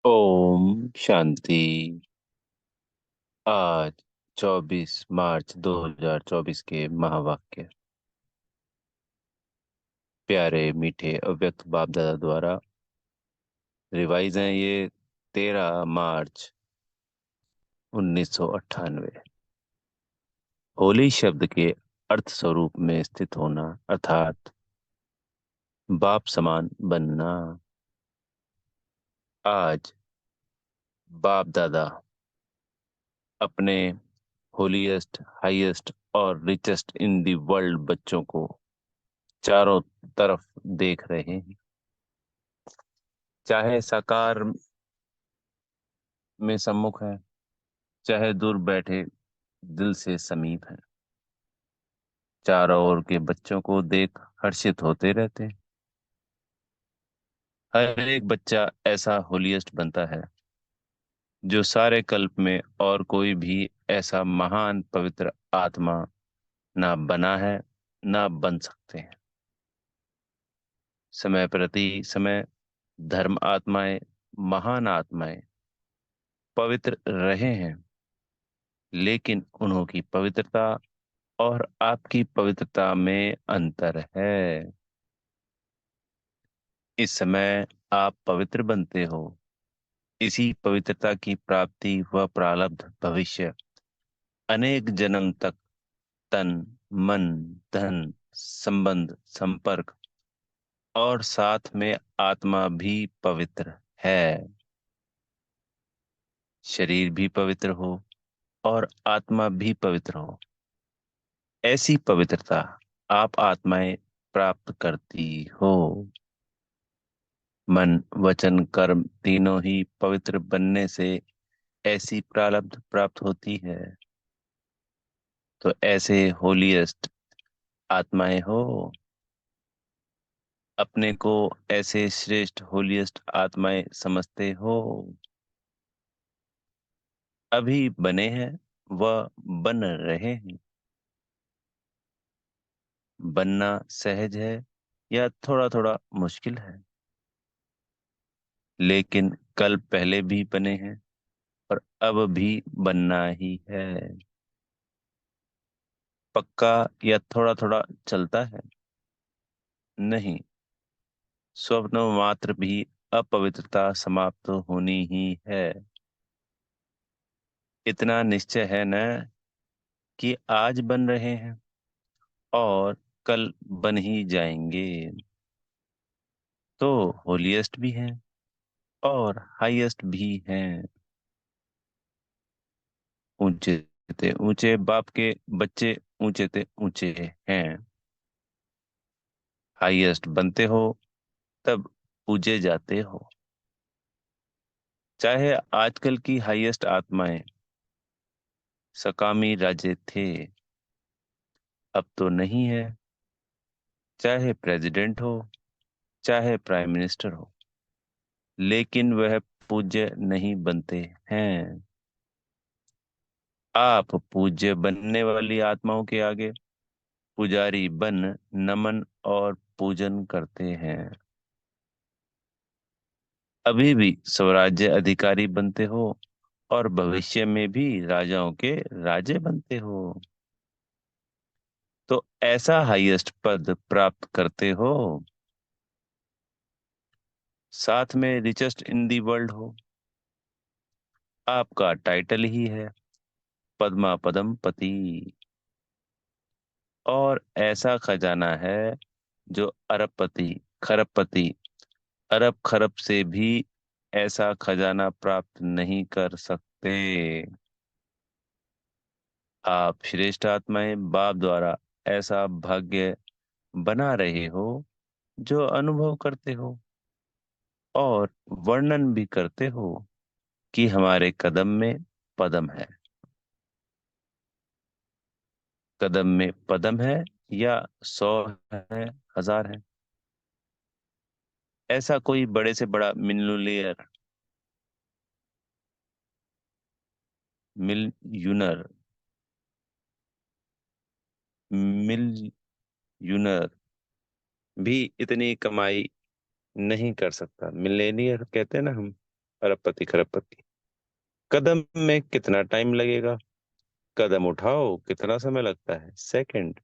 ओम शांति। आज 24 मार्च 2024 के महावाक्य। प्यारे मीठे अव्यक्त बाप दादा द्वारा रिवाइज हैं ये 13 मार्च 1998। होली शब्द के अर्थ स्वरूप में स्थित होना अर्थात बाप समान बनना। आज बाप दादा अपने होलीएस्ट हाईएस्ट और रिचेस्ट इन दी वर्ल्ड बच्चों को चारों तरफ देख रहे हैं, चाहे साकार में सम्मुख है, चाहे दूर बैठे दिल से समीप है। चारों ओर के बच्चों को देख हर्षित होते रहते हैं। हर एक बच्चा ऐसा होलीएस्ट बनता है जो सारे कल्प में और कोई भी ऐसा महान पवित्र आत्मा ना बना है, ना बन सकते हैं। समय प्रति समय धर्म आत्माएं, महान आत्माएं पवित्र रहे हैं, लेकिन उन्हों की पवित्रता और आपकी पवित्रता में अंतर है। इस समय आप पवित्र बनते हो। इसी पवित्रता की प्राप्ति व प्रारब्ध भविष्य अनेक जन्म तक तन, मन, धन, संबंध, संपर्क और साथ में आत्मा भी पवित्र है। शरीर भी पवित्र हो और आत्मा भी पवित्र हो, ऐसी पवित्रता आप आत्माएं प्राप्त करती हो। मन, वचन, कर्म तीनों ही पवित्र बनने से ऐसी प्रारब्ध प्राप्त होती है। तो ऐसे होलीएस्ट आत्माएं हो, अपने को ऐसे श्रेष्ठ होलीएस्ट आत्माएं समझते हो। अभी बने हैं व बन रहे हैं। बनना सहज है या थोड़ा थोड़ा मुश्किल है, लेकिन कल पहले भी बने हैं और अब भी बनना ही है। पक्का या थोड़ा थोड़ा चलता है? नहीं, स्वप्न मात्र भी अपवित्रता समाप्त होनी ही है। इतना निश्चय है न कि आज बन रहे हैं और कल बन ही जाएंगे। तो होलीएस्ट भी हैं और हाईएस्ट भी हैं। ऊंचे ते ऊंचे बाप के बच्चे ऊंचे ते ऊंचे हैं। हाईएस्ट बनते हो तब पूजे जाते हो। चाहे आजकल की हाईएस्ट आत्माएं सकामी राजे थे, अब तो नहीं है। चाहे प्रेसिडेंट हो, चाहे प्राइम मिनिस्टर हो, लेकिन वह पूज्य नहीं बनते हैं। आप पूज्य बनने वाली आत्माओं के आगे पुजारी बन नमन और पूजन करते हैं। अभी भी स्वराज्य अधिकारी बनते हो और भविष्य में भी राजाओं के राजे बनते हो। तो ऐसा हाईएस्ट पद प्राप्त करते हो, साथ में रिचेस्ट इन दी वर्ल्ड हो। आपका टाइटल ही है पद्मा पदम पति। और ऐसा खजाना है जो अरबपति, खरबपति, अरब खरब से भी ऐसा खजाना प्राप्त नहीं कर सकते। आप श्रेष्ठ आत्माएं बाप द्वारा ऐसा भाग्य बना रहे हो जो अनुभव करते हो और वर्णन भी करते हो कि हमारे कदम में पदम है। कदम में पदम है या 100 है, 1000 है। ऐसा कोई बड़े से बड़ा मिलियनेयर, मिलयूनर, मिलयूनर भी इतनी कमाई नहीं कर सकता। मिलेनियर कहते हैं ना हम, अरबपति खरबपति। कदम में कितना टाइम लगेगा? कदम उठाओ, कितना समय लगता है? सेकंड।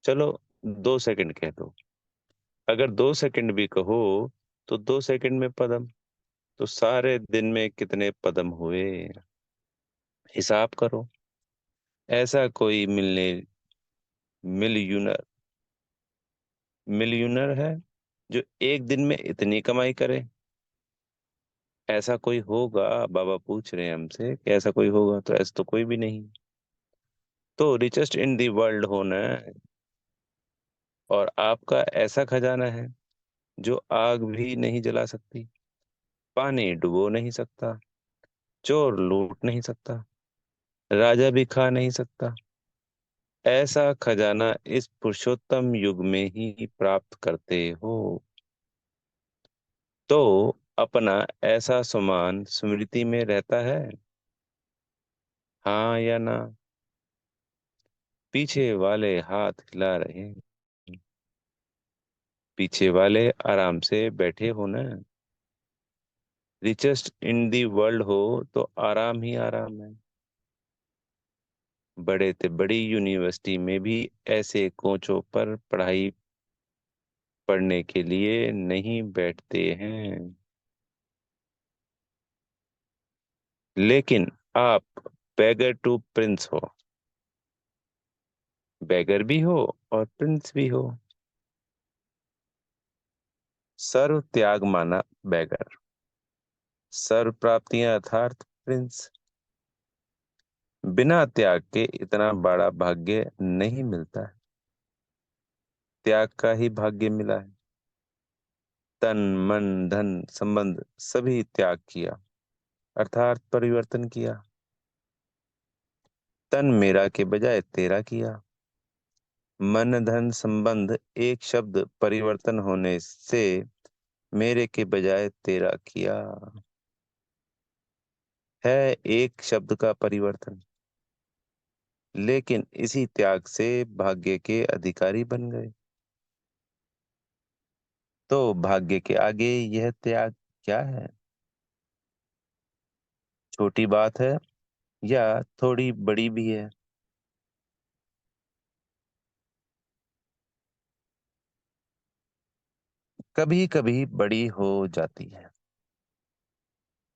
चलो, 2 सेकंड कह दो। अगर 2 सेकंड भी कहो तो 2 सेकंड में पदम। तो सारे दिन में कितने पदम हुए? हिसाब करो। ऐसा कोई मिलियनर मिलियनर है जो एक दिन में इतनी कमाई करे? ऐसा कोई होगा? बाबा पूछ रहे हैं हमसे कि ऐसा कोई होगा, तो ऐसा तो कोई भी नहीं। तो रिचेस्ट इन दी वर्ल्ड होना है। और आपका ऐसा खजाना है जो आग भी नहीं जला सकती, पानी डुबो नहीं सकता, चोर लूट नहीं सकता, राजा भी खा नहीं सकता। ऐसा खजाना इस पुरुषोत्तम युग में ही प्राप्त करते हो। तो अपना ऐसा सामान स्मृति में रहता है? हाँ या ना? पीछे वाले हाथ हिला रहे हैं। पीछे वाले आराम से बैठे हो ना? रिचेस्ट इन दी वर्ल्ड हो तो आराम ही आराम है। बड़े से बड़ी यूनिवर्सिटी में भी ऐसे कोचों पर पढ़ाई पढ़ने के लिए नहीं बैठते हैं। लेकिन आप बैगर टू प्रिंस हो। बैगर भी हो और प्रिंस भी हो। सर्व त्याग माना बैगर, सर्व प्राप्तियां अर्थात प्रिंस। बिना त्याग के इतना बड़ा भाग्य नहीं मिलता है। त्याग का ही भाग्य मिला है। तन मन धन संबंध सभी त्याग किया, अर्थात परिवर्तन किया। तन मेरा के बजाय तेरा किया। मन धन संबंध एक शब्द परिवर्तन होने से मेरे के बजाय तेरा किया। है एक शब्द का परिवर्तन, लेकिन इसी त्याग से भाग्य के अधिकारी बन गए। तो भाग्य के आगे यह त्याग क्या है? छोटी बात है या थोड़ी बड़ी भी है? कभी कभी बड़ी हो जाती है।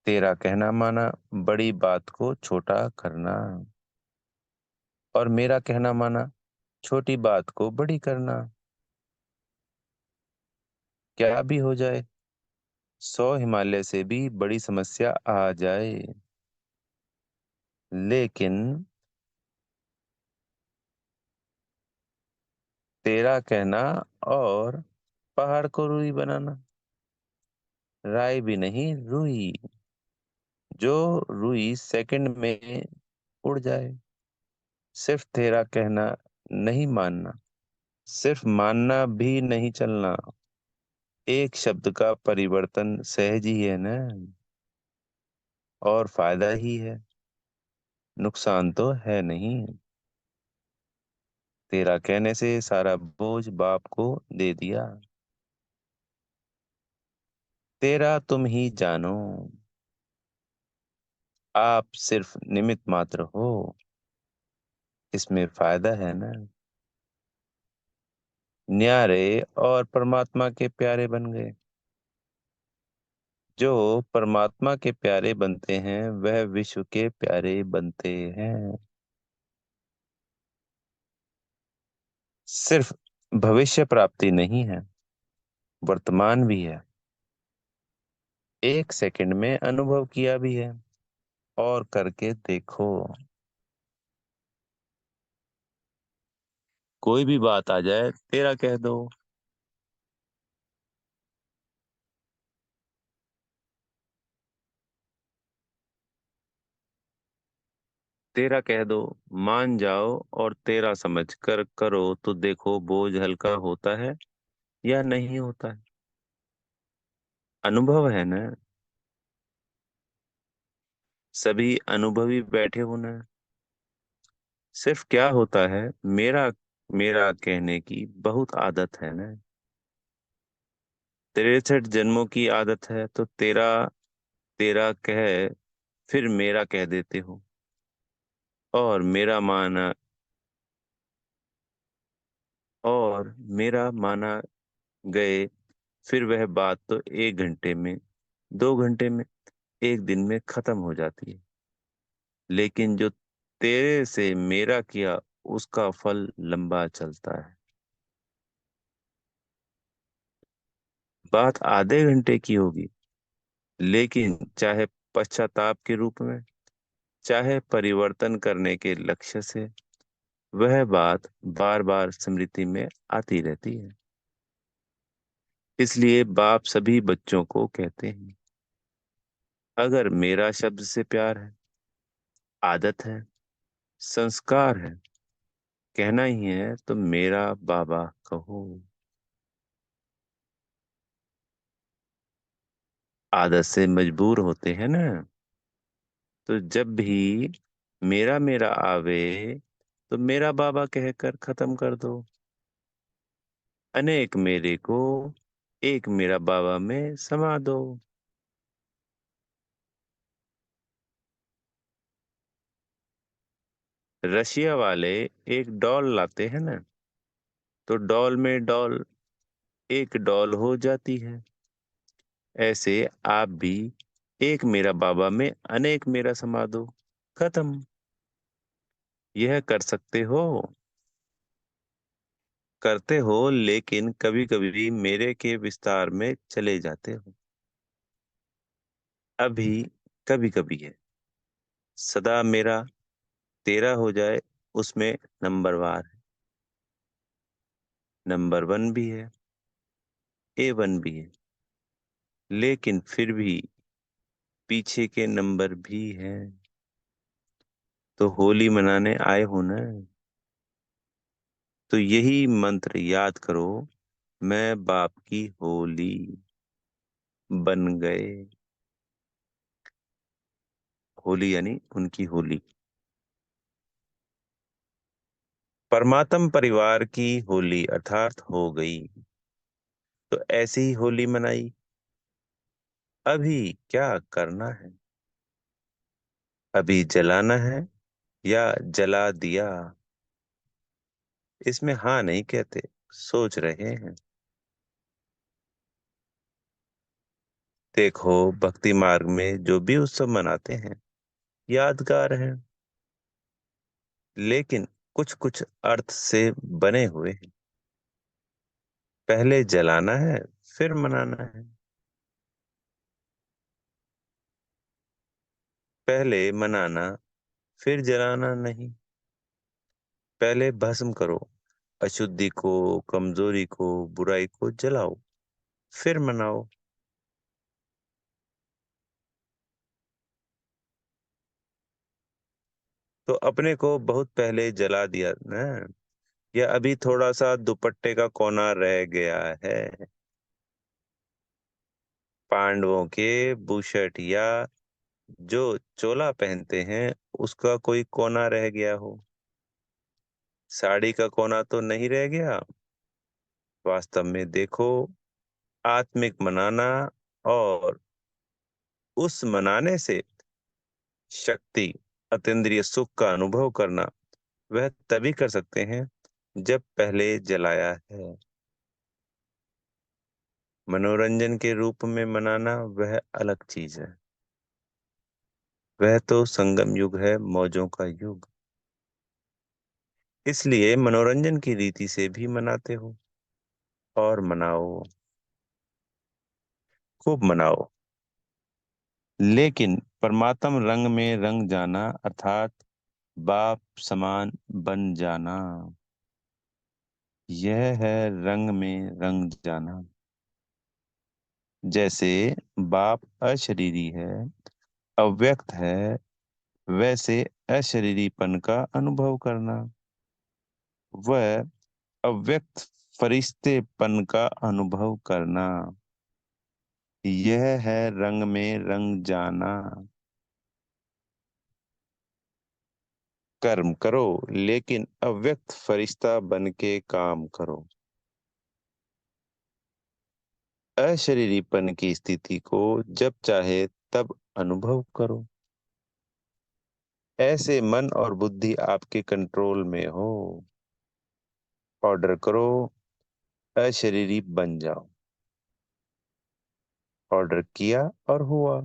तेरा कहना माना बड़ी बात को छोटा करना, और मेरा कहना माना छोटी बात को बड़ी करना। क्या भी हो जाए, 100 हिमालय से भी बड़ी समस्या आ जाए, लेकिन तेरा कहना और पहाड़ को रूई बनाना। राय भी नहीं, रूई। जो रुई सेकंड में उड़ जाए। सिर्फ तेरा कहना नहीं मानना, सिर्फ मानना भी नहीं चलना। एक शब्द का परिवर्तन सहज ही है ना? और फायदा ही है, नुकसान तो है नहीं। तेरा कहने से सारा बोझ बाप को दे दिया। तेरा तुम ही जानो, आप सिर्फ निमित्त मात्र हो। इसमें फायदा है ना? न्यारे और परमात्मा के प्यारे बन गए। जो परमात्मा के प्यारे बनते हैं वह विश्व के प्यारे बनते हैं। सिर्फ भविष्य प्राप्ति नहीं है, वर्तमान भी है। एक सेकंड में अनुभव किया भी है। और करके देखो। कोई भी बात आ जाए तेरा कह दो। तेरा कह दो, मान जाओ और तेरा समझ कर करो तो देखो बोझ हल्का होता है या नहीं होता है। अनुभव है ना? सभी अनुभवी बैठे होना। सिर्फ क्या होता है, मेरा मेरा कहने की बहुत आदत है ना। 63 जन्मों की आदत है तो तेरा तेरा कह फिर मेरा कह देते हो, और मेरा माना और मेरा माना गए, फिर वह बात तो 1 घंटे में, 2 घंटे में, एक दिन में खत्म हो जाती है। लेकिन जो तेरे से मेरा किया, उसका फल लंबा चलता है। बात आधे घंटे की होगी, लेकिन चाहे पश्चाताप के रूप में, चाहे परिवर्तन करने के लक्ष्य से, वह बात बार बार स्मृति में आती रहती है। इसलिए बाप सभी बच्चों को कहते हैं, अगर मेरा शब्द से प्यार है, आदत है, संस्कार है, कहना ही है, तो मेरा बाबा कहो। आदत से मजबूर होते हैं ना, तो जब भी मेरा मेरा आवे, तो मेरा बाबा कहकर खत्म कर दो। अनेक मेरे को एक मेरा बाबा में समा दो। रशिया वाले एक डॉल लाते हैं ना, तो डॉल में डॉल एक डॉल हो जाती है। ऐसे आप भी एक मेरा बाबा में अनेक मेरा समा दो, खत्म। यह कर सकते हो, करते हो, लेकिन कभी कभी मेरे के विस्तार में चले जाते हो। अभी कभी कभी है, सदा मेरा तेरा हो जाए, उसमें नंबरवार है। नंबर 1 भी है, A1 भी है, लेकिन फिर भी पीछे के नंबर भी हैं। तो होली मनाने आए हो ना, तो यही मंत्र याद करो, मैं बाप की होली बन गए। होली यानी उनकी होली। परमात्म परिवार की होली अर्थात हो गई। तो ऐसी ही होली मनाई। अभी क्या करना है? अभी जलाना है या जला दिया? इसमें हाँ नहीं कहते, सोच रहे हैं। देखो, भक्ति मार्ग में जो भी उत्सव मनाते हैं, यादगार हैं, लेकिन कुछ कुछ अर्थ से बने हुए हैं। पहले जलाना है, फिर मनाना है। पहले मनाना, फिर जलाना नहीं। पहले भस्म करो, अशुद्धि को, कमजोरी को, बुराई को जलाओ, फिर मनाओ। तो अपने को बहुत पहले जला दिया ना, या अभी थोड़ा सा दुपट्टे का कोना रह गया है? पांडवों के बुशट या जो चोला पहनते हैं, उसका कोई कोना रह गया हो? साड़ी का कोना तो नहीं रह गया। वास्तव में देखो, आत्मिक मनाना और उस मनाने से शक्ति, अतीन्द्रिय सुख का अनुभव करना, वह तभी कर सकते हैं जब पहले जलाया है। मनोरंजन के रूप में मनाना वह अलग चीज है। वह तो संगम युग है, मौजों का युग। इसलिए मनोरंजन की रीति से भी मनाते हो, और मनाओ, खूब मनाओ। लेकिन परमात्म रंग में रंग जाना अर्थात बाप समान बन जाना, यह है रंग में रंग जाना। जैसे बाप अशरीरी है, अव्यक्त है, वैसे अशरीरीपन का अनुभव करना, वह अव्यक्त फरिश्तेपन का अनुभव करना, यह है रंग में रंग जाना। कर्म करो, लेकिन अव्यक्त फरिश्ता बन के काम करो। अशरीरीपन की स्थिति को जब चाहे तब अनुभव करो। ऐसे मन और बुद्धि आपके कंट्रोल में हो। ऑर्डर करो, अशरीरी बन जाओ। ऑर्डर किया और हुआ।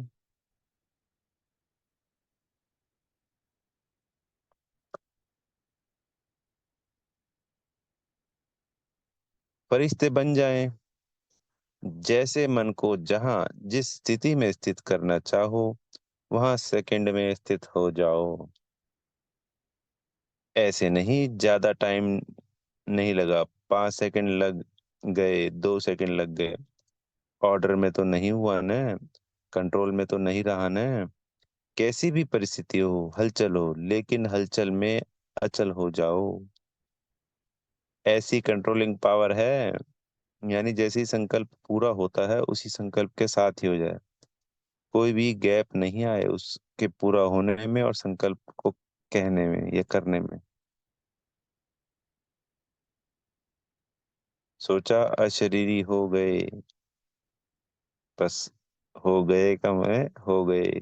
फरिश्ते बन जाएं। जैसे मन को जहां जिस स्थिति में स्थित करना चाहो, वहां सेकंड में स्थित हो जाओ। ऐसे नहीं, ज्यादा टाइम नहीं लगा, 5 सेकंड लग गए, 2 सेकंड लग गए। ऑर्डर में तो नहीं हुआ न, कंट्रोल में तो नहीं रहा न। कैसी भी परिस्थिति हो, हलचल हो, लेकिन हलचल में अचल हो जाओ। ऐसी कंट्रोलिंग पावर है। यानी जैसे ही संकल्प पूरा होता है, उसी संकल्प के साथ ही हो जाए। कोई भी गैप नहीं आए उसके पूरा होने में और संकल्प को कहने में या करने में। सोचा अशरीरी हो गए, बस हो गए कम है, हो गए।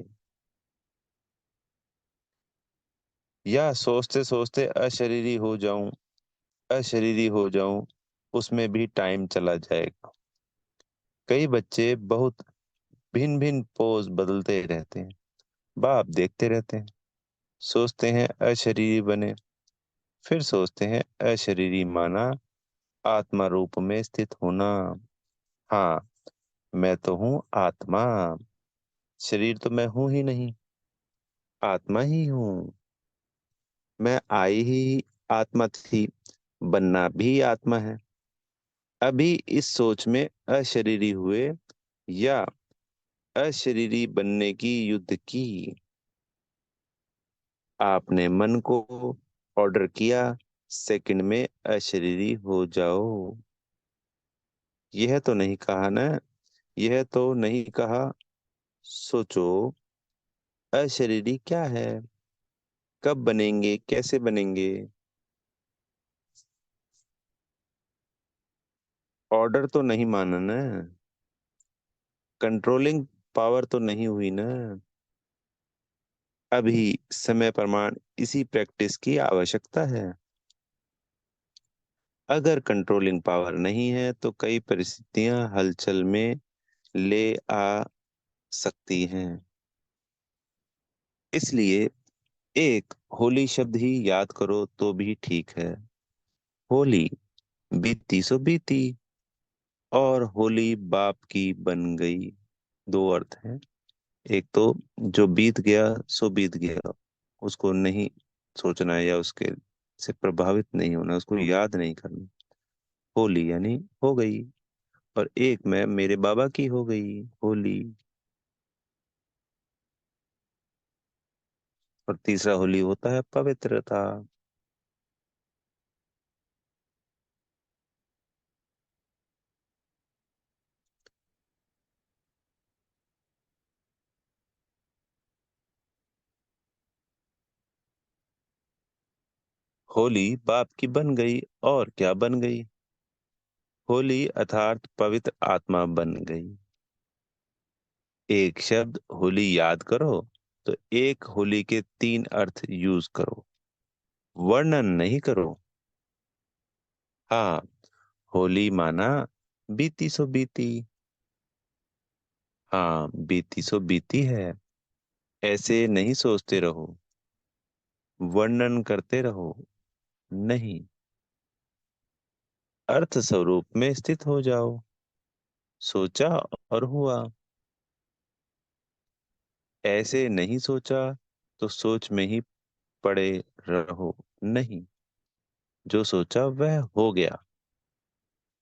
या सोचते सोचते अशरीरी हो जाऊं, अशरीरी हो जाऊं, उसमें भी टाइम चला जाएगा। कई बच्चे बहुत भिन्न भिन्न पोज बदलते रहते हैं। बाप देखते रहते हैं, सोचते हैं अशरीरी बने, फिर सोचते हैं अशरीरी माना आत्मा रूप में स्थित होना। हाँ, मैं तो हूँ आत्मा। शरीर तो मैं हूं ही नहीं, आत्मा ही हूँ। मैं आई ही आत्मा थी, बनना भी आत्मा है। अभी इस सोच में अशरीरी हुए या अशरीरी बनने की युद्ध की। आपने मन को ऑर्डर किया, सेकंड में अशरीरी हो जाओ। यह तो नहीं कहा ना, यह तो नहीं कहा। सोचो, अशरीरी क्या है, कब बनेंगे, कैसे बनेंगे। ऑर्डर तो नहीं माना ना, कंट्रोलिंग पावर तो नहीं हुई ना। अभी समय प्रमाण इसी प्रैक्टिस की आवश्यकता है। अगर कंट्रोलिंग पावर नहीं है तो कई परिस्थितियां हलचल में ले आ सकती हैं। इसलिए एक होली शब्द ही याद करो तो भी ठीक है। होली, बीती सो बीती, और होली बाप की बन गई। दो अर्थ हैं। एक तो जो बीत गया सो बीत गया, उसको नहीं सोचना है या उसके से प्रभावित नहीं होना, उसको याद नहीं करना। होली यानी हो गई। और एक मैं मेरे बाबा की हो गई होली। और तीसरा होली होता है पवित्रता। होली बाप की बन गई, और क्या बन गई। होली अर्थात पवित्र आत्मा बन गई। एक शब्द होली याद करो तो एक होली के 3 अर्थ यूज करो, वर्णन नहीं करो। हाँ, होली माना बीती सो बीती। हाँ, बीती सो बीती है। ऐसे नहीं सोचते रहो, वर्णन करते रहो। नहीं, अर्थ स्वरूप में स्थित हो जाओ। सोचा और हुआ। ऐसे नहीं सोचा तो सोच में ही पड़े रहो। नहीं, जो सोचा वह हो गया,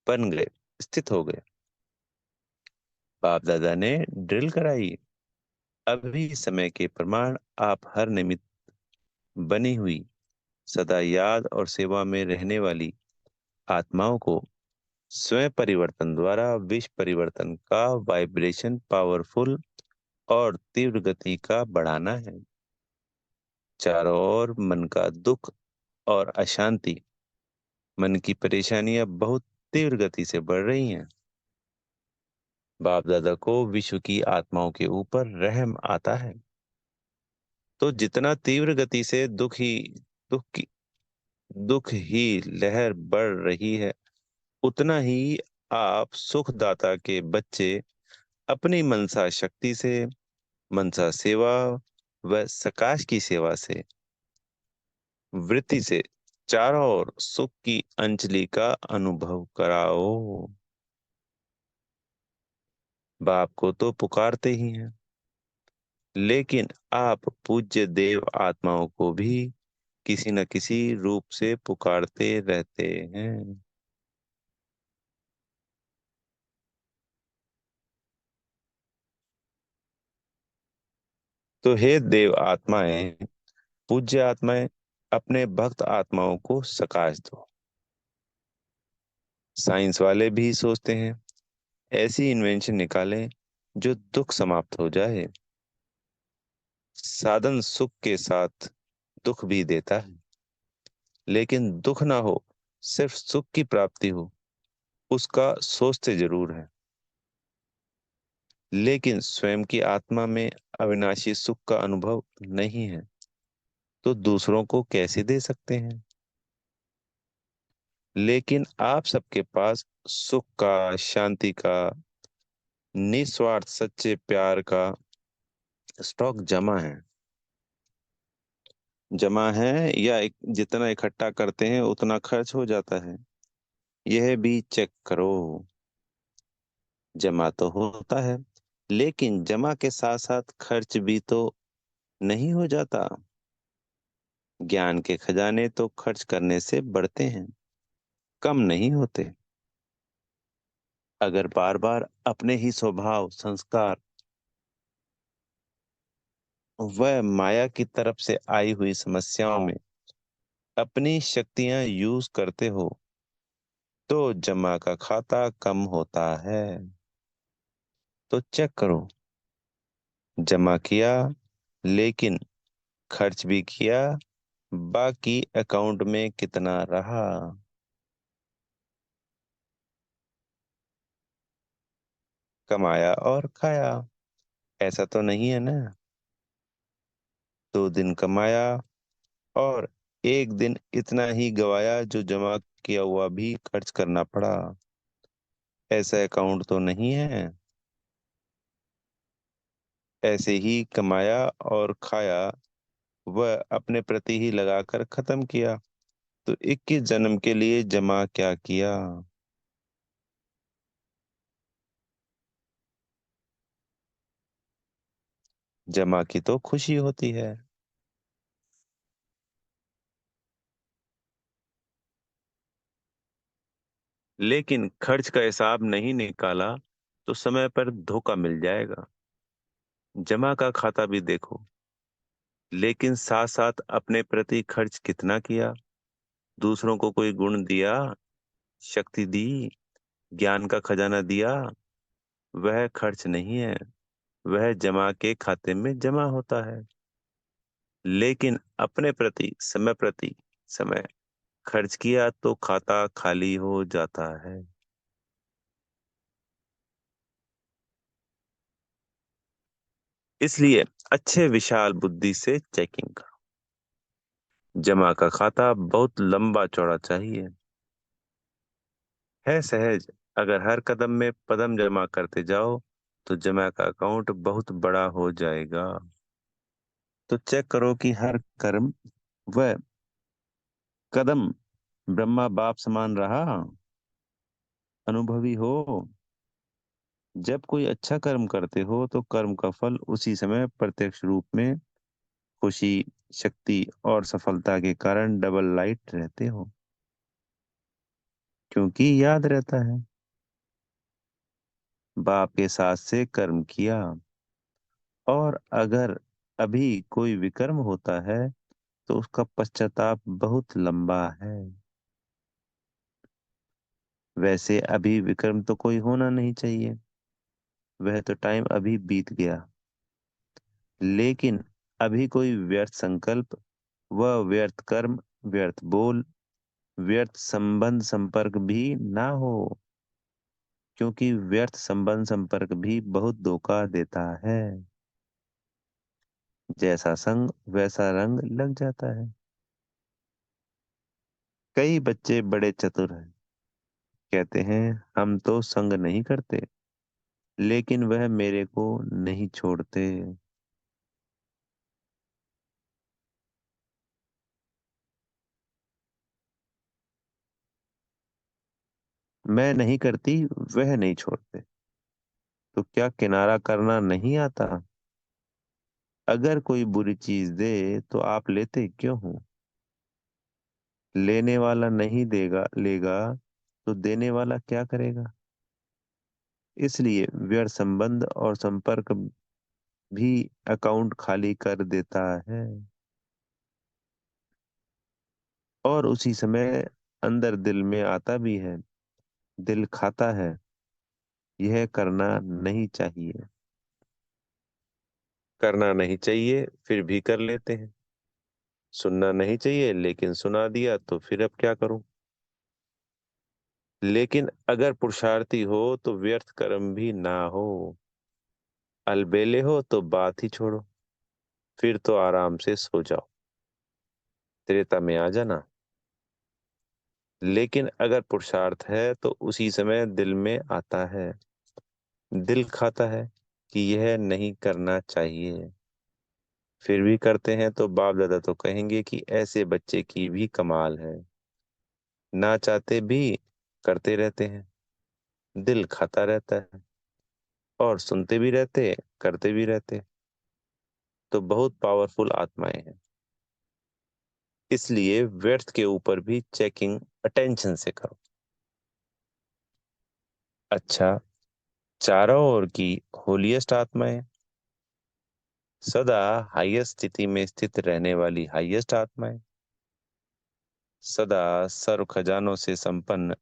बन गए, स्थित हो गए। बाप दादा ने ड्रिल कराई। अभी समय के प्रमाण आप हर निमित्त बनी हुई, सदा याद और सेवा में रहने वाली आत्माओं को स्वयं परिवर्तन द्वारा विश्व परिवर्तन का वाइब्रेशन पावरफुल और तीव्र गति का बढ़ाना है। चारों ओर मन का दुख और अशांति, मन की परेशानियां बहुत तीव्र गति से बढ़ रही हैं। बाप दादा को विश्व की आत्माओं के ऊपर रहम आता है। तो जितना तीव्र गति से दुख ही लहर बढ़ रही है, उतना ही आप सुखदाता के बच्चे अपनी मनसा शक्ति से, मनसा सेवा व सकाश की सेवा से, वृत्ति से चारों ओर सुख की अंजलि का अनुभव कराओ। बाप को तो पुकारते ही हैं, लेकिन आप पूज्य देव आत्माओं को भी किसी न किसी रूप से पुकारते रहते हैं। तो हे देव आत्माएं, पूज्य आत्माएं, अपने भक्त आत्माओं को सकाश दो। साइंस वाले भी सोचते हैं ऐसी इन्वेंशन निकालें जो दुख समाप्त हो जाए। साधन सुख के साथ दुख भी देता है, लेकिन दुख ना हो, सिर्फ सुख की प्राप्ति हो, उसका सोचते जरूर है। लेकिन स्वयं की आत्मा में अविनाशी सुख का अनुभव नहीं है, तो दूसरों को कैसे दे सकते हैं। लेकिन आप सबके पास सुख का, शांति का, निस्वार्थ सच्चे प्यार का स्टॉक जमा है, या जितना इकट्ठा करते हैं उतना खर्च हो जाता है। यह भी चेक करो। जमा तो होता है, लेकिन जमा के साथ साथ खर्च भी तो नहीं हो जाता। ज्ञान के खजाने तो खर्च करने से बढ़ते हैं, कम नहीं होते। अगर बार बार अपने ही स्वभाव, संस्कार व माया की तरफ से आई हुई समस्याओं में अपनी शक्तियां यूज करते हो, तो जमा का खाता कम होता है। तो चेक करो, जमा किया लेकिन खर्च भी किया, बाकी अकाउंट में कितना रहा। कमाया और खाया, ऐसा तो नहीं है ना। 2 दिन कमाया और एक दिन इतना ही गवाया जो जमा किया हुआ भी खर्च करना पड़ा, ऐसा अकाउंट तो नहीं है। ऐसे ही कमाया और खाया, वह अपने प्रति ही लगाकर खत्म किया, तो 21 जन्म के लिए जमा क्या किया। जमा की तो खुशी होती है, लेकिन खर्च का हिसाब नहीं निकाला तो समय पर धोखा मिल जाएगा। जमा का खाता भी देखो, लेकिन साथ साथ अपने प्रति खर्च कितना किया। दूसरों को कोई गुण दिया, शक्ति दी, ज्ञान का खजाना दिया, वह खर्च नहीं है, वह जमा के खाते में जमा होता है। लेकिन अपने प्रति समय खर्च किया तो खाता खाली हो जाता है। इसलिए अच्छे विशाल बुद्धि से चेकिंग करो। जमा का खाता बहुत लंबा चौड़ा चाहिए। है सहज, अगर हर कदम में पदम जमा करते जाओ तो जमा का अकाउंट बहुत बड़ा हो जाएगा। तो चेक करो कि हर कर्म व कदम ब्रह्मा बाप समान रहा, अनुभवी हो। जब कोई अच्छा कर्म करते हो तो कर्म का फल उसी समय प्रत्यक्ष रूप में खुशी, शक्ति और सफलता के कारण डबल लाइट रहते हो, क्योंकि याद रहता है बाप के साथ से कर्म किया। और अगर अभी कोई विकर्म होता है तो उसका पश्चाताप बहुत लंबा है। वैसे अभी विक्रम तो कोई होना नहीं चाहिए, वह तो टाइम अभी बीत गया। लेकिन अभी कोई व्यर्थ संकल्प व व्यर्थ कर्म, व्यर्थ बोल, व्यर्थ संबंध संपर्क भी ना हो। क्योंकि व्यर्थ संबंध संपर्क भी बहुत धोखा देता है। जैसा संग वैसा रंग लग जाता है। कई बच्चे बड़े चतुर हैं। कहते हैं हम तो संग नहीं करते, लेकिन वह मेरे को नहीं छोड़ते। मैं नहीं करती, वह नहीं छोड़ते। तो क्या किनारा करना नहीं आता? अगर कोई बुरी चीज दे तो आप लेते क्यों हो? लेने वाला नहीं देगा लेगा तो देने वाला क्या करेगा? इसलिए व्यर्थ संबंध और संपर्क भी अकाउंट खाली कर देता है। और उसी समय अंदर दिल में आता भी है। दिल खाता है, यह करना नहीं चाहिए। करना नहीं चाहिए फिर भी कर लेते हैं। सुनना नहीं चाहिए लेकिन सुना दिया तो फिर अब क्या करूं? लेकिन अगर पुरुषार्थी हो तो व्यर्थ कर्म भी ना हो। अलबेले हो तो बात ही छोड़ो। फिर तो आराम से सो जाओ, त्रेता में आ जाना। लेकिन अगर पुरुषार्थ है तो उसी समय दिल में आता है। दिल खाता है कि यह नहीं करना चाहिए, फिर भी करते हैं तो बाप दादा तो कहेंगे कि ऐसे बच्चे की भी कमाल है। ना चाहते भी करते रहते हैं। दिल खाता रहता है और सुनते भी रहते, करते भी रहते। तो बहुत पावरफुल आत्माएं हैं। इसलिए व्यर्थ के ऊपर भी चेकिंग अटेंशन से करो। अच्छा, चारों ओर की होलीएस्ट आत्माएं, सदा हाईएस्ट स्थिति में स्थित रहने वाली हाईएस्ट आत्माएं, सदा सर्व खजानों से संपन्न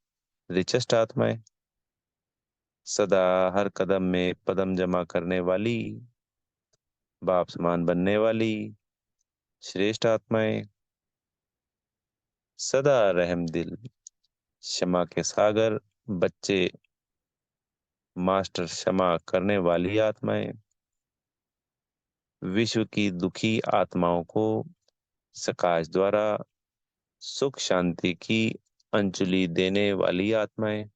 रिचेस्ट आत्माएं, सदा हर कदम में पदम जमा करने वाली, बाप समान बनने वाली श्रेष्ठ आत्माएं, सदा रहम दिल, क्षमा के सागर, बच्चे मास्टर क्षमा करने वाली आत्माएं, विश्व की दुखी आत्माओं को सकाश द्वारा सुख शांति की अंजलि देने वाली आत्माएं,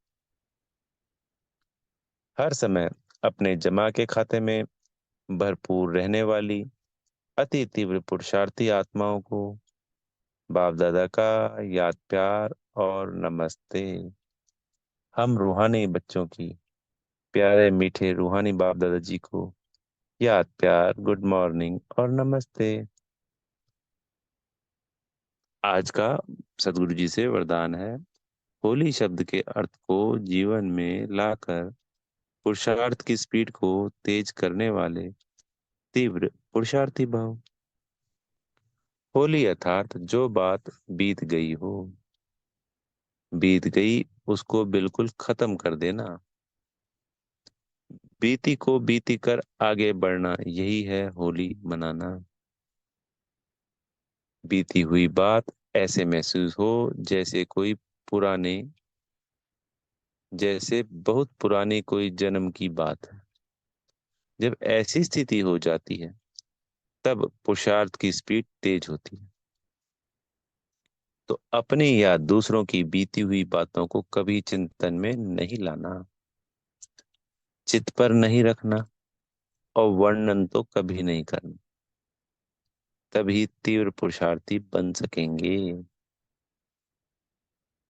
हर समय अपने जमा के खाते में भरपूर रहने वाली अति तीव्र पुरुषार्थी आत्माओं को बाप दादा का याद प्यार और नमस्ते। हम रूहानी बच्चों की प्यारे मीठे रूहानी बाप दादा जी को याद प्यार, गुड मॉर्निंग और नमस्ते। आज का सदगुरु जी से वरदान है। होली शब्द के अर्थ को जीवन में लाकर पुरुषार्थ की स्पीड को तेज करने वाले तीव्र पुरुषार्थी भाव। होली अर्थात जो बात बीत गई हो, बीत गई उसको बिल्कुल खत्म कर देना। बीती को बीती कर आगे बढ़ना, यही है होली मनाना। बीती हुई बात ऐसे महसूस हो जैसे कोई पुराने जैसे बहुत पुरानी कोई जन्म की बात है। जब ऐसी स्थिति हो जाती है तब पुरुषार्थ की स्पीड तेज होती है। तो अपनी या दूसरों की बीती हुई बातों को कभी चिंतन में नहीं लाना, चित्त पर नहीं रखना और वर्णन तो कभी नहीं करना। तभी तीव्र पुरुषार्थी बन सकेंगे।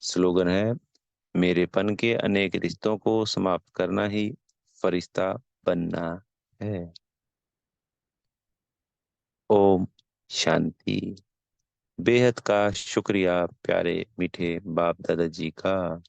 स्लोगन है, मेरेपन के अनेक रिश्तों को समाप्त करना ही फरिश्ता बनना है। ओम शांति। बेहद का शुक्रिया प्यारे मीठे बाप दादा जी का।